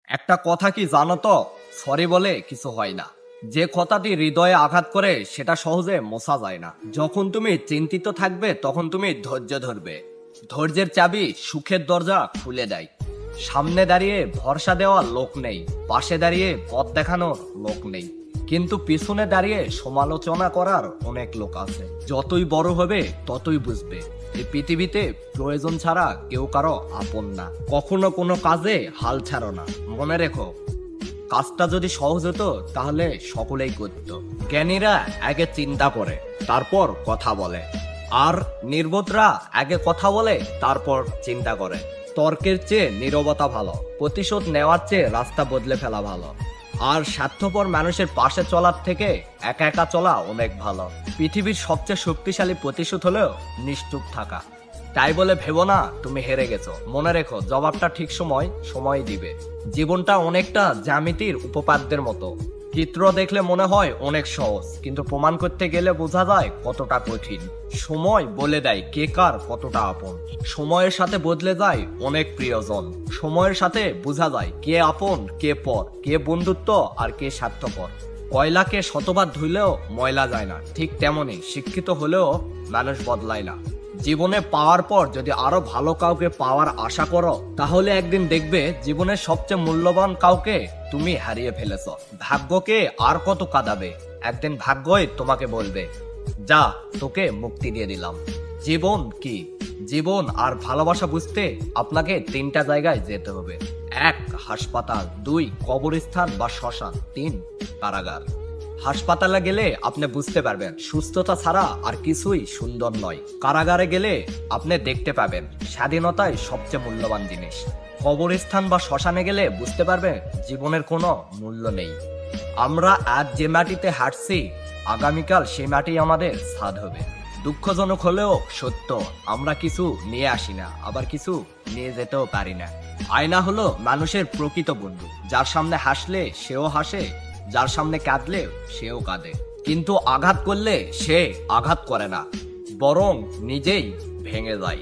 একটা কথা কি জানো তো, সরি বলে কিছু হয় না। যে কথাটি হৃদয়ে আঘাত করে সেটা সহজে মোছা যায় না। যখন তুমি চিন্তিত থাকবে তখন তুমি ধৈর্য ধরবে। ধৈর্যের চাবি সুখের দরজা খুলে দেয়। সামনে দাঁড়িয়ে ভরসা দেওয়ার লোক নেই, পাশে দাঁড়িয়ে পথ দেখানোর লোক নেই, কিন্তু পিছনে দাঁড়িয়ে সমালোচনা করার অনেক লোক আছে। যতই বড় হবে ততই বুঝবে এই পৃথিবীতে প্রয়োজন ছাড়া কেউ কারো আপন না। কখনো কোনো কাজে হাল ছাড়ো না। মনে রেখো, কাজটা যদি সহজ হতো তাহলে সকলেই করত। জ্ঞানীরা আগে চিন্তা করে তারপর কথা বলে, আর নির্বোধরা আগে কথা বলে তারপর চিন্তা করে। তর্কের চেয়ে নীরবতা ভালো, প্রতিশোধ নেওয়ার চেয়ে রাস্তা বদলে ফেলা ভালো, আর স্বার্থপর মানুষের পাশে চলার থেকে একা একা চলা অনেক ভালো। পৃথিবীর সবচেয়ে শক্তিশালী প্রতিশোধ হলো নিশ্চুপ থাকা। তাই বলে ভেবো না তুমি হেরে গেছো। মনে রেখো, জবাবটা ঠিক সময় দিবে। জীবনটা অনেকটা জ্যামিতির উপপাদ্যের মতো। চিত্র দেখলে মনে হয় অনেক সহজ, কিন্তু প্রমাণ করতে গেলে বোঝা যায় কতটা কঠিন। সময় বলে দেয় কে কার কতটা আপন। সময়ের সাথে বদলে যায় অনেক প্রিয়জন। সময়ের সাথে বোঝা যায় কে আপন কে পর, কে বন্ধুত্ব আর কে স্বার্থপর। কয়লাকে শতবার ধুইলেও ময়লা যায় না, ঠিক তেমনি শিক্ষিত হলেও মানুষ বদলায় না। জীবনে পাওয়ার পর যদি আরো ভালো কাউকে পাওয়ার আশা করো, তাহলে একদিন দেখবে জীবনের সবচেয়ে মূল্যবান কাউকে তুমি হারিয়ে ফেলেছ। ভাগ্যকে আর কত কাঁদাবে, একদিন ভাগ্যই তোমাকে বলবে, যা, তোকে মুক্তি দিয়ে দিলাম। জীবন কি? জীবন আর ভালোবাসা বুঝতে আপনাকে 3টা জায়গায় যেতে হবে। 1, হাসপাতাল। 2, কবরস্থান বা শ্মশান। 3, কারাগার। হাসপাতালে গেলে আপনি বুঝতে পারবেন সুস্থতা ছাড়া আর কিছুই সুন্দর নয়। কারাগারে গেলে আপনি দেখতে পাবেন স্বাধীনতাই সবচেয়ে মূল্যবান জিনিস। কবরস্থান বা শ্মশানে গেলে বুঝতে পারবেন জীবনের কোনো মূল্য নেই। আমরা আজ যে মাটিতে হাঁটছি, আগামীকাল সেই মাটি আমাদের ছাদ হবে। দুঃখজনক হলেও সত্য, আমরা কিছু নিয়ে আসি না, আবার কিছু নিয়ে যেতেও পারি না। আয়না হলো মানুষের প্রকৃত বন্ধু। যার সামনে হাসলে সেও হাসে, যার সামনে কাঁদলে সেও কাঁদে, কিন্তু আঘাত করলে সে আঘাত করে না, বরং নিজেই ভেঙে যায়।